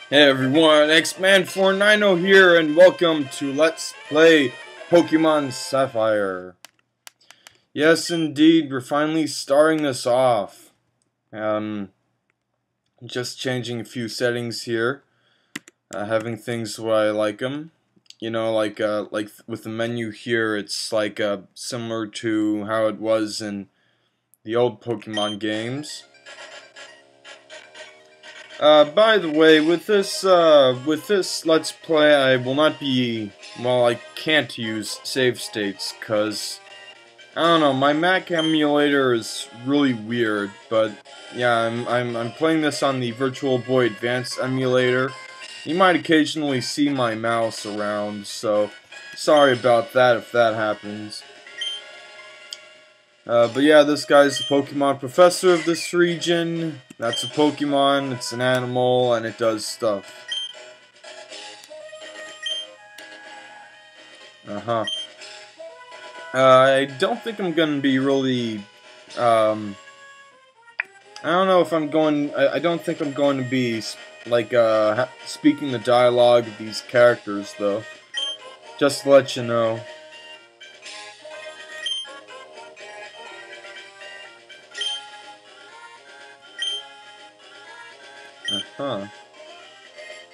Hey everyone, X-Man490 here, and welcome to Let's Play Pokémon Sapphire. Yes, indeed, we're finally starting this off. Just changing a few settings here, having things the way I like them. You know, like with the menu here, it's like similar to how it was in the old Pokemon games. By the way, with this Let's Play, I will not be, well, I can't use save states, cause, I don't know, my Mac emulator is really weird, but, yeah, I'm playing this on the Virtual Boy Advance emulator. You might occasionally see my mouse around, so, sorry about that if that happens. But yeah, this guy's the Pokemon professor of this region. That's a Pokemon, it's an animal, and it does stuff. I don't think I'm gonna be really, I don't know if I'm going, I don't think I'm going to be, like, speaking the dialogue of these characters, though. Just to let you know.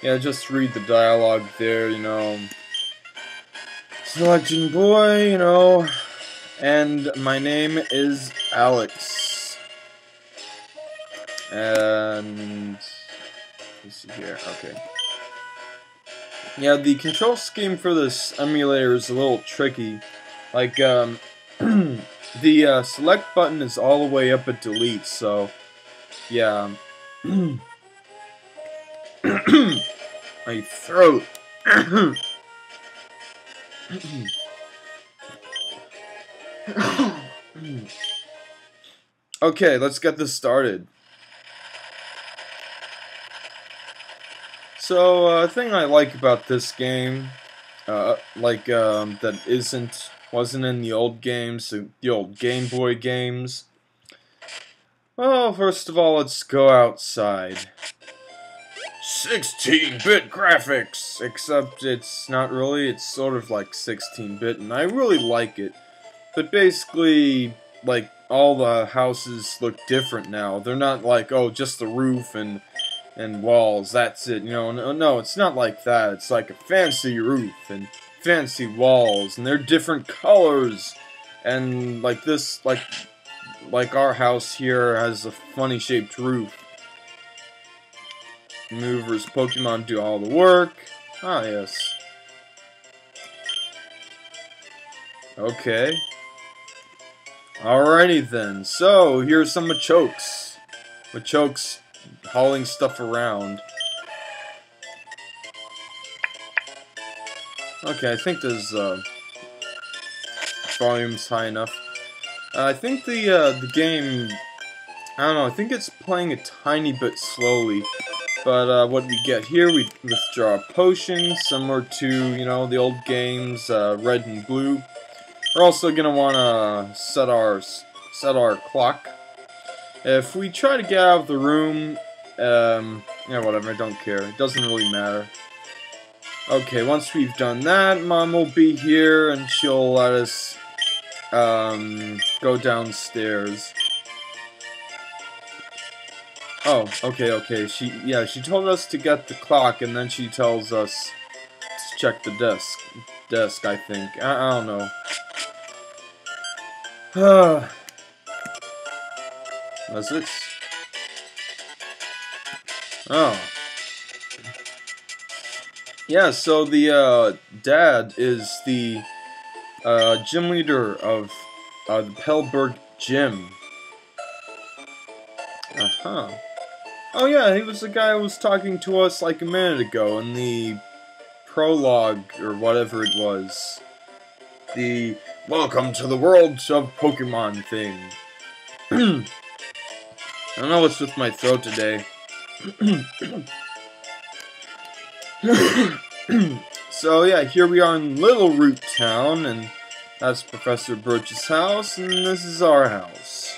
Yeah, just read the dialogue there, you know. Sludging boy, you know. And my name is Alex. And let's see here, okay. Yeah, the control scheme for this emulator is a little tricky. Like, the select button is all the way up at delete, so yeah. My throat. Okay, let's get this started. So, a thing I like about this game, that wasn't in the old games, the old Game Boy games. Well, first of all, let's go outside. 16-bit graphics! Except it's not really, it's sort of like 16-bit, and I really like it. But basically, like, all the houses look different now. They're not like, oh, just the roof and walls, that's it, you know. No, it's not like that. It's like a fancy roof and fancy walls, and they're different colors. And like this, like our house here has a funny shaped roof. Movers Pokemon do all the work. Ah, yes. Okay. Alrighty then. So, here's some Machokes. Machokes hauling stuff around. Okay, I think this volume's high enough. I think the game, I don't know, I think it's playing a tiny bit slowly. But what we get here, we withdraw a potion, similar to, you know, the old games, red and blue. We're also gonna wanna set our clock. If we try to get out of the room, yeah, whatever, I don't care. It doesn't really matter. Okay, once we've done that, Mom will be here, and she'll let us, go downstairs. Oh, okay. She told us to get the clock, and then she tells us to check the desk, I think. I don't know. What's this? Oh. Yeah, so the, dad is the, gym leader of, the Pelberg Gym. Oh yeah, he was the guy who was talking to us like a minute ago in the prologue, or whatever it was. The Welcome to the World of Pokemon thing. I don't know what's with my throat today. So yeah, here we are in Little Root Town, and that's Professor Birch's house, and this is our house.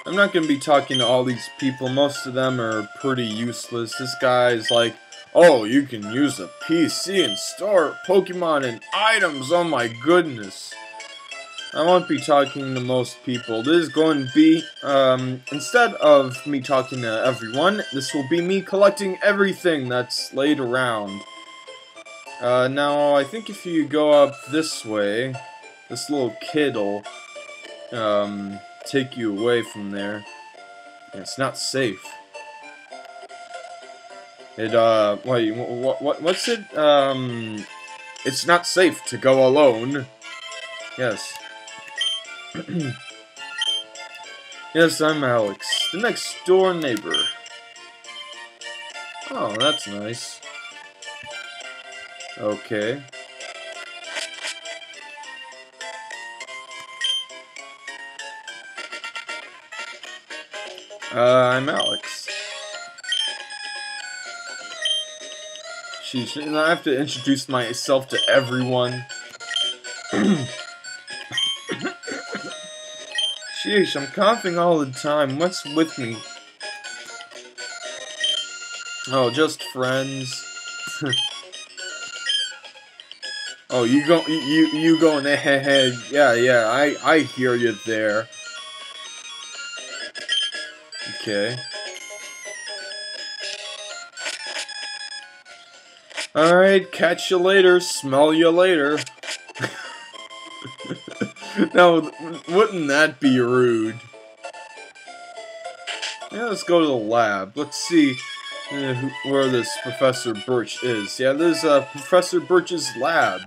I'm not going to be talking to all these people. Most of them are pretty useless. This guy is like, oh, you can use a PC and store Pokemon and items. Oh my goodness. I won't be talking to most people. This is going to be, instead of me talking to everyone, this will be me collecting everything that's laid around. Now, I think if you go up this way, this little kid will, take you away from there. And it's not safe. Wait, what's it? It's not safe to go alone. Yes. Yes, I'm Alex, the next door neighbor. Oh, that's nice. Okay. I'm Alex. Sheesh, I have to introduce myself to everyone. Sheesh, I'm coughing all the time. What's with me? Oh, just friends. Oh, you going ahead? Yeah. I hear you there. Okay. Alright, catch you later, smell you later. Now, wouldn't that be rude? Yeah, let's go to the lab. Let's see where this Professor Birch is. Yeah, there's Professor Birch's lab.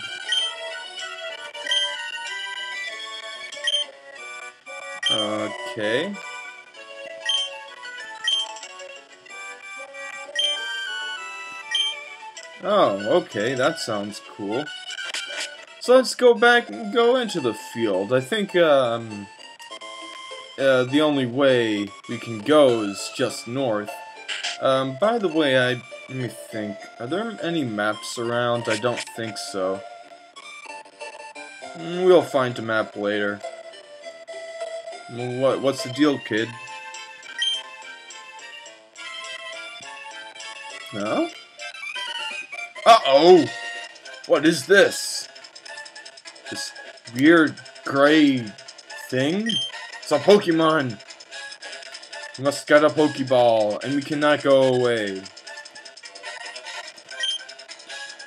Okay. Oh, okay, that sounds cool. So let's go back and go into the field. I think, the only way we can go is just north. By the way, let me think. Are there any maps around? I don't think so. We'll find a map later. What's the deal, kid? Huh? Uh-oh! What is this? This weird gray thing? It's a Pokemon! We must get a Pokeball, and we cannot go away.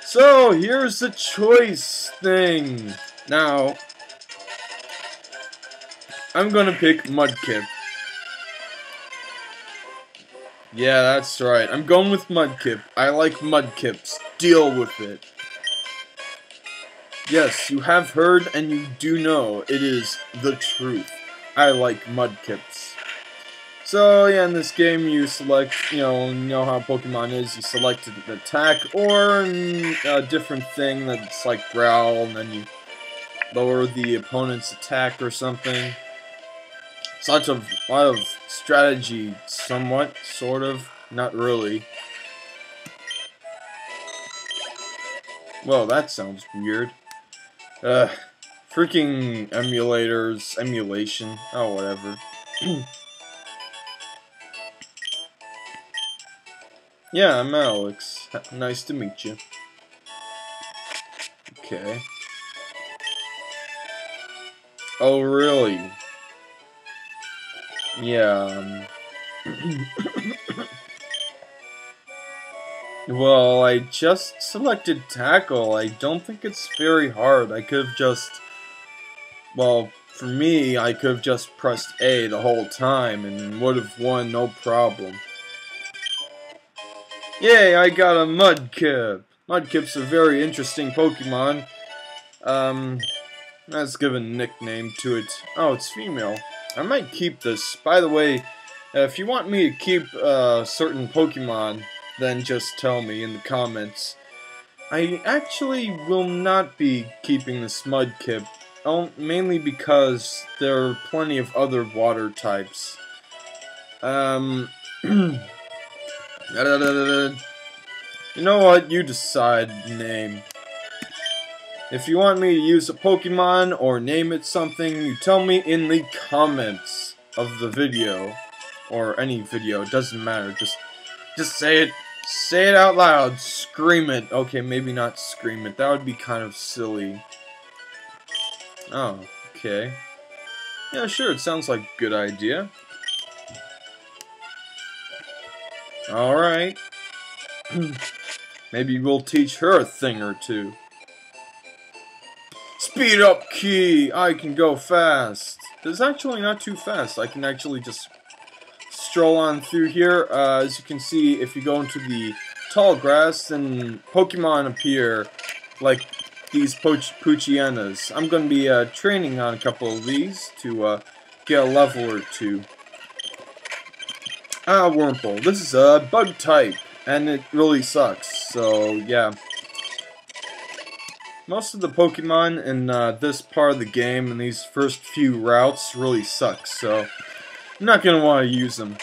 So, here's the choice thing. Now, I'm gonna pick Mudkip. Yeah, that's right. I'm going with Mudkip. I like Mudkips. Deal with it. Yes, you have heard and you do know. It is the truth. I like Mudkips. So, yeah, in this game you select, you know how Pokemon is. You select an attack or a different thing that's like growl, and then you lower the opponent's attack or something. It's a lot of strategy, somewhat, sort of, not really. Well, that sounds weird. Freaking emulators, emulation, oh, whatever. Yeah, I'm Alex. Nice to meet you. Okay. Oh, really? Yeah, well, I just selected Tackle. I don't think it's very hard. I could have just... Well, for me, I could have just pressed A the whole time and would have won no problem. Yay, I got a Mudkip! Mudkip's a very interesting Pokemon. Let's give a nickname to it. Oh, it's female. I might keep this. By the way, if you want me to keep certain Pokemon, then just tell me in the comments. I actually will not be keeping this Mudkip, mainly because there are plenty of other water types. You know what? You decide name. If you want me to use a Pokemon or name it something, you tell me in the comments of the video. Or any video, it doesn't matter. Just say it. Say it out loud. Scream it. Okay, maybe not scream it. That would be kind of silly. Oh, okay. Yeah, sure, it sounds like a good idea. Alright. Maybe we'll teach her a thing or two. Speed up key! I can go fast. It's actually not too fast. I can actually just stroll on through here. As you can see, if you go into the tall grass, then Pokemon appear like these Poochyena. I'm going to be training on a couple of these to get a level or two. Wurmple. This is a bug type, and it really sucks, so yeah. Most of the Pokemon in this part of the game, in these first few routes, really suck, so I'm not going to want to use them.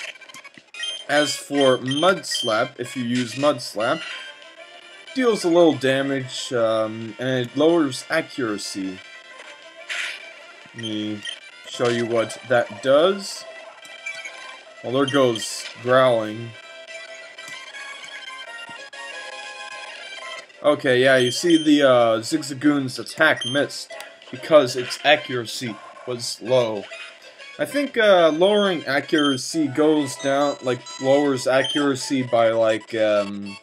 As for Mud Slap, if you use Mud Slap, deals a little damage, and it lowers accuracy. Let me show you what that does. Well, there goes Growling. Okay, yeah, you see the Zigzagoon's attack missed because its accuracy was low. I think lowering accuracy goes down, like, lowers accuracy by like 10%,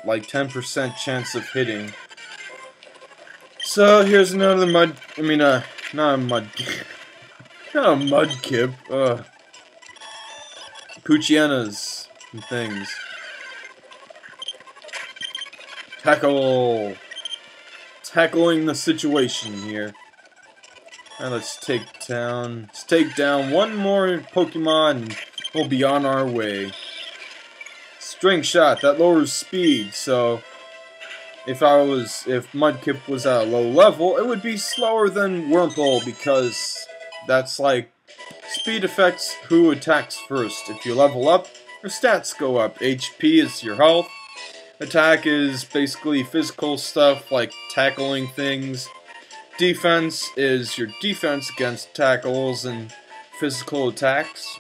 like 10% chance of hitting. So here's another not a Mudkip. Not a Mudkip. Poochyenas and things. Tackling the situation here. Alright, let's take down one more Pokemon and we'll be on our way. String Shot, that lowers speed, so if Mudkip was at a low level, it would be slower than Wurmple because that's like speed affects who attacks first. If you level up, your stats go up. HP is your health. Attack is basically physical stuff like tackling things. Defense is your defense against tackles and physical attacks.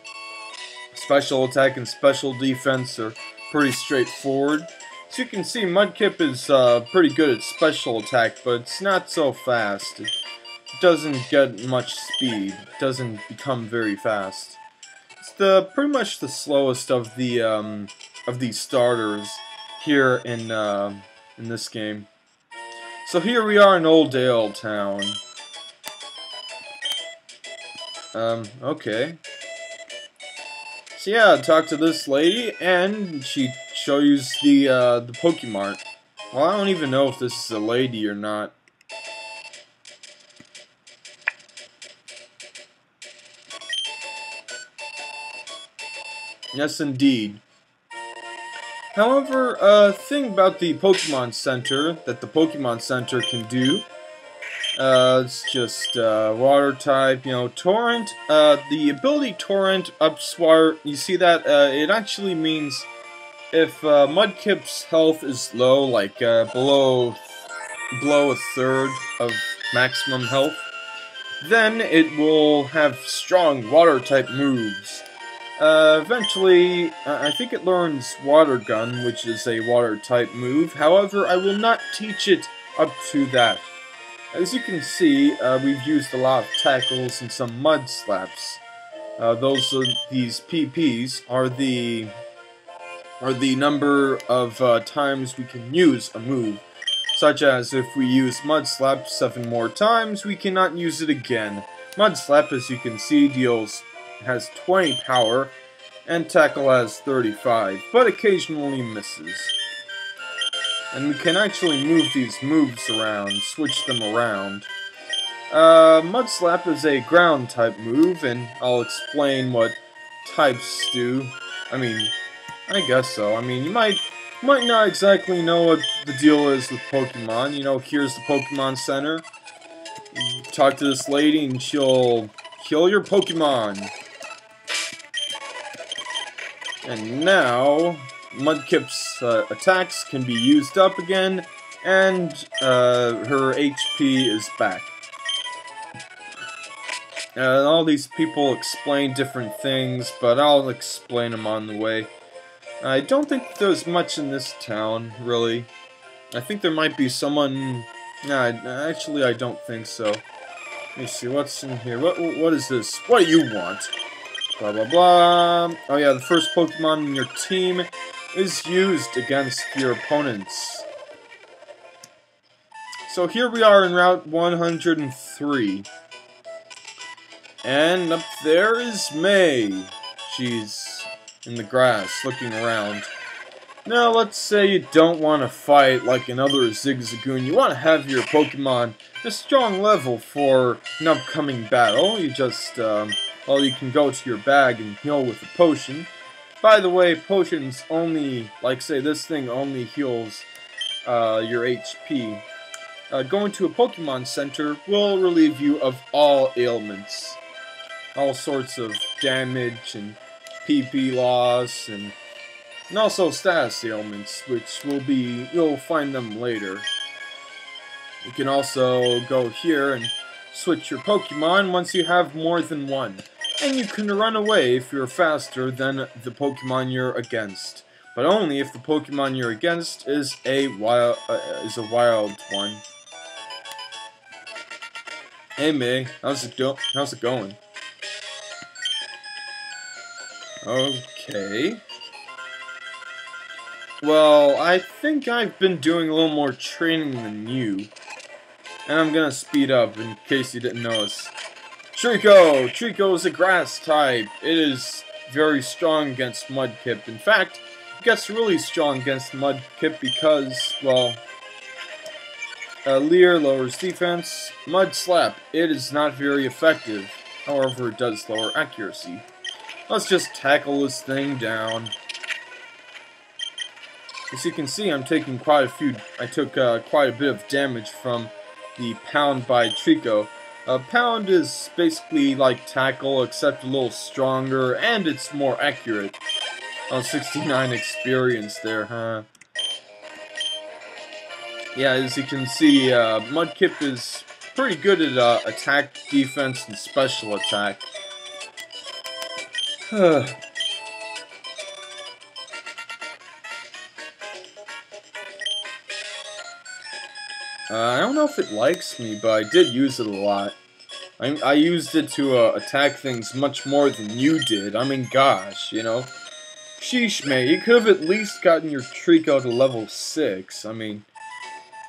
Special attack and special defense are pretty straightforward. As you can see, Mudkip is pretty good at special attack, but it's not so fast. It doesn't get much speed. It doesn't become very fast. It's pretty much the slowest of these starters here in this game. So here we are in Oldale Town. Okay. So yeah, talk to this lady, and she shows you the Pokemon. Well, I don't even know if this is a lady or not. Yes, indeed. However, thing about the Pokemon Center that the Pokemon Center can do, it's just water type, you know, Torrent. The ability Torrent ups water. You see that? It actually means if Mudkip's health is low, like below a third of maximum health, then it will have strong water type moves. Eventually, I think it learns Water Gun, which is a water type move. However, I will not teach it up to that. As you can see, we've used a lot of tackles and some mud slaps. These PPs are the number of times we can use a move. Such as if we use Mud Slap 7 more times, we cannot use it again. Mud Slap, as you can see, has 20 power, and Tackle has 35, but occasionally misses. And we can actually move these moves around, switch them around. Mud Slap is a ground type move, and I'll explain what types do. I mean, I guess so. I mean, you might not exactly know what the deal is with Pokemon. You know, here's the Pokemon Center. You talk to this lady, and she'll heal your Pokemon. And now, Mudkip's attacks can be used up again, and her HP is back. All these people explain different things, but I'll explain them on the way. I don't think there's much in this town, really. I think there might be someone... Nah, actually I don't think so. Let me see, what's in here? What is this? What do you want? Blah blah blah. Oh yeah, the first Pokemon in your team is used against your opponents. So here we are in Route 103. And up there is May. She's in the grass, looking around. Now, let's say you don't want to fight like another Zigzagoon. You want to have your Pokemon a strong level for an upcoming battle. You just, well, you can go to your bag and heal with a potion. By the way, potions only, like say this thing only heals your HP. Going to a Pokemon Center will relieve you of all ailments. All sorts of damage and PP loss and also status ailments, which you'll find them later. You can also go here and switch your Pokemon once you have more than one. And you can run away if you're faster than the Pokemon you're against. But only if the Pokemon you're against is a wild one. Hey May, how's it going? Okay. Well, I think I've been doing a little more training than you. And I'm gonna speed up in case you didn't notice. Trico! Trico is a grass type. It is very strong against Mudkip. In fact, it gets really strong against Mudkip because, well, Leer lowers defense. Mud Slap, it is not very effective. However, it does lower accuracy. Let's just tackle this thing down. As you can see, I'm taking quite a few. I took quite a bit of damage from the Pound by Trico. Pound is basically like Tackle, except a little stronger, and it's more accurate. Oh, 69 experience there, huh? Yeah, as you can see, Mudkip is pretty good at attack, defense, and special attack. I don't know if it likes me, but I did use it a lot. I used it to attack things much more than you did. I mean, gosh, you know. Sheesh, mate, you could have at least gotten your Trico to level 6. I mean,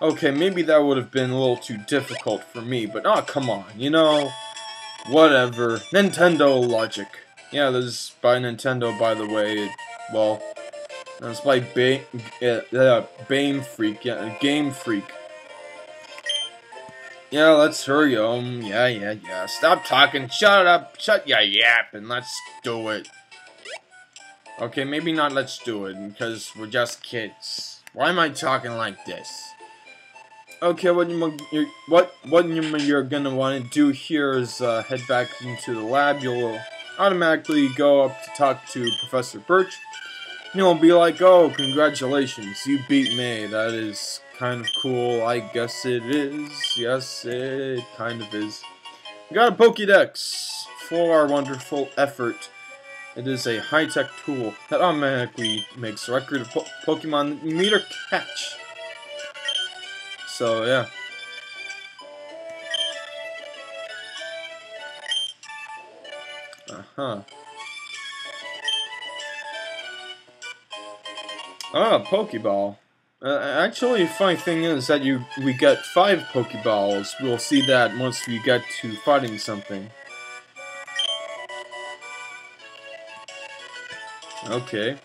okay, maybe that would have been a little too difficult for me, but oh, come on, you know. Whatever. Nintendo logic. Yeah, this is by Nintendo, by the way. Well, it's by Game Freak. Yeah, let's hurry. Yeah. Stop talking. Shut up. Shut your yap, and let's do it. Okay, maybe not. Let's do it because we're just kids. Why am I talking like this? Okay, what you're gonna want to do here is head back into the lab. You'll automatically go up to talk to Professor Birch. And he'll be like, "Oh, congratulations, you beat me. That is kind of cool. I guess it is. Yes, it kind of is. We got a Pokédex for our wonderful effort. It is a high-tech tool that automatically makes a record of Pokemon that you meet or catch." So, yeah. Ah, Pokeball. Actually, the funny thing is that we get 5 Pokeballs. We'll see that once we get to fighting something. Okay.